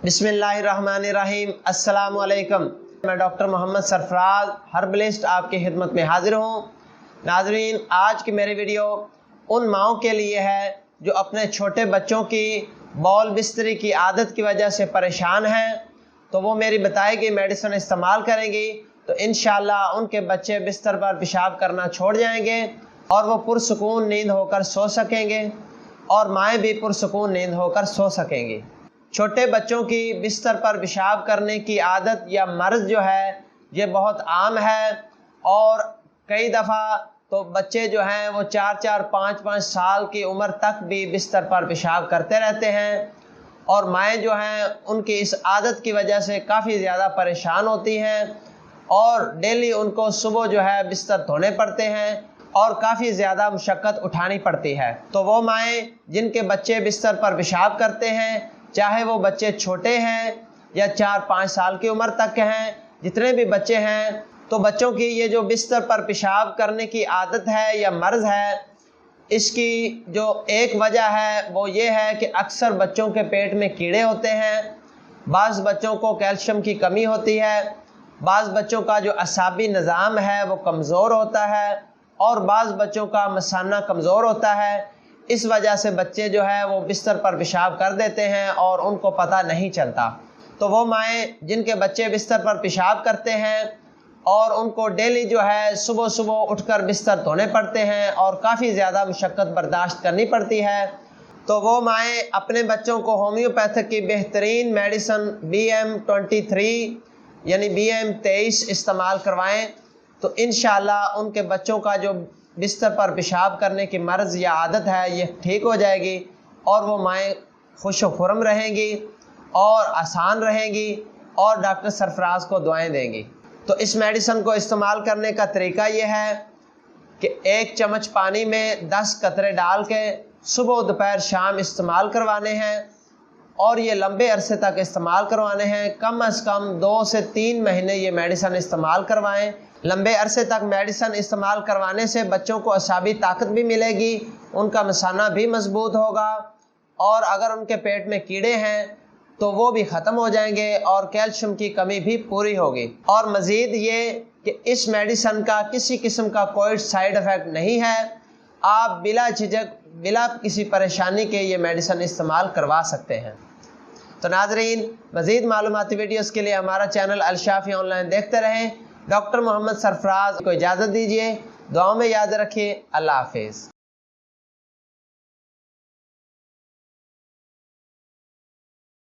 बिस्मिल्लाहिर्रहमानिर्रहीम। अस्सलाम वालेकुम। मैं डॉक्टर मोहम्मद सरफराज हर्बलिस्ट आपकी खिदमत में हाजिर हूँ। नाजरीन, आज की मेरी वीडियो उन माओं के लिए है जो अपने छोटे बच्चों की बौल बिस्तरी की आदत की वजह से परेशान हैं, तो वो मेरी बताई गई मेडिसिन इस्तेमाल करेंगी तो इंशाअल्लाह उनके बच्चे बिस्तर पर पेशाब करना छोड़ जाएंगे और वो पुरसुकून नींद होकर सो सकेंगे और माएँ भी पुरसुकून नींद होकर सो सकेंगी। छोटे बच्चों की बिस्तर पर पेशाब करने की आदत या मर्ज़ जो है ये बहुत आम है और कई दफ़ा तो बच्चे जो हैं वो 4-4, 5-5 साल की उम्र तक भी बिस्तर पर पेशाब करते रहते हैं और माएँ जो हैं उनकी इस आदत की वजह से काफ़ी ज़्यादा परेशान होती हैं और डेली उनको सुबह जो है बिस्तर धोने पड़ते हैं और काफ़ी ज़्यादा मुशक्क़त उठानी पड़ती है। तो वो माएँ जिनके बच्चे बिस्तर पर पेशाब करते हैं, चाहे वो बच्चे छोटे हैं या 4-5 साल की उम्र तक के हैं, जितने भी बच्चे हैं, तो बच्चों की ये जो बिस्तर पर पेशाब करने की आदत है या मर्ज़ है, इसकी जो एक वजह है वो ये है कि अक्सर बच्चों के पेट में कीड़े होते हैं, बाज़ बच्चों को कैल्शियम की कमी होती है, बाज़ बच्चों का जो असाबी निज़ाम है वो कमज़ोर होता है और बाज़ बच्चों का मसाना कमज़ोर होता है। इस वजह से बच्चे जो है वो बिस्तर पर पेशाब कर देते हैं और उनको पता नहीं चलता। तो वो माएँ जिनके बच्चे बिस्तर पर पेशाब करते हैं और उनको डेली जो है सुबह सुबह उठकर बिस्तर धोने पड़ते हैं और काफ़ी ज़्यादा मुशक्क़त बर्दाश्त करनी पड़ती है, तो वो माएँ अपने बच्चों को होम्योपैथिक की बेहतरीन मेडिसिन BM23 यानी BM23 इस्तेमाल करवाएँ तो इंशाअल्लाह उनके बच्चों का जो बिस्तर पर पेशाब करने की मर्ज़ या आदत है ये ठीक हो जाएगी और वो माएँ खुश व खुर्म रहेंगी और आसान रहेंगी और डॉक्टर सरफराज को दुआएं देंगी। तो इस मेडिसिन को इस्तेमाल करने का तरीका ये है कि 1 चम्मच पानी में 10 कतरे डाल के सुबह दोपहर शाम इस्तेमाल करवाने हैं और ये लंबे अरसे तक इस्तेमाल करवाने हैं। कम अज़ कम 2 से 3 महीने ये मेडिसिन इस्तेमाल करवाएं। लंबे अरसे तक मेडिसिन इस्तेमाल करवाने से बच्चों को असाबी ताकत भी मिलेगी, उनका मसाना भी मजबूत होगा और अगर उनके पेट में कीड़े हैं तो वो भी ख़त्म हो जाएंगे और कैल्शियम की कमी भी पूरी होगी। और मज़ीद ये कि इस मेडिसिन का किसी किस्म का कोई साइड इफ़ेक्ट नहीं है, आप बिला झिझक बिला किसी परेशानी के ये मेडिसिन इस्तेमाल करवा सकते हैं। तो नाज़रीन, मज़ीद मालूमाती वीडियोज़ के लिए हमारा चैनल अल-शाफ़ी ऑनलाइन देखते रहें। डॉक्टर मोहम्मद सरफराज को इजाज़त दीजिए, दुआओं में याद रखिए। अल्लाह हाफ़िज़।